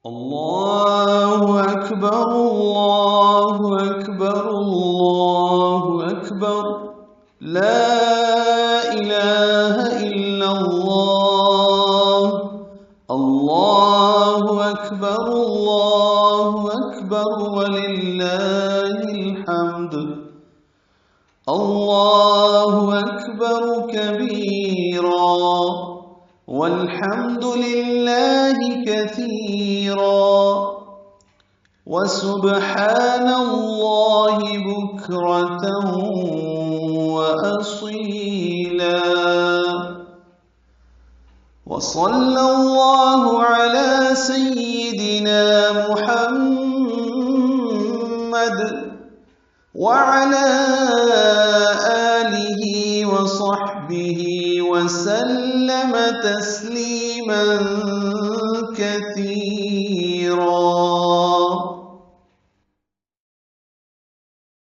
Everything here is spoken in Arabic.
الله أكبر الله أكبر الله أكبر لا إله إلا الله الله أكبر ولله الحمد الله أكبر كبيرا والحمد لله كثيرا وسبحان الله بكرة وأصيلا وصلى الله على سيدنا محمد وعلى آله وصحبه وسلم تسليما كثيرا.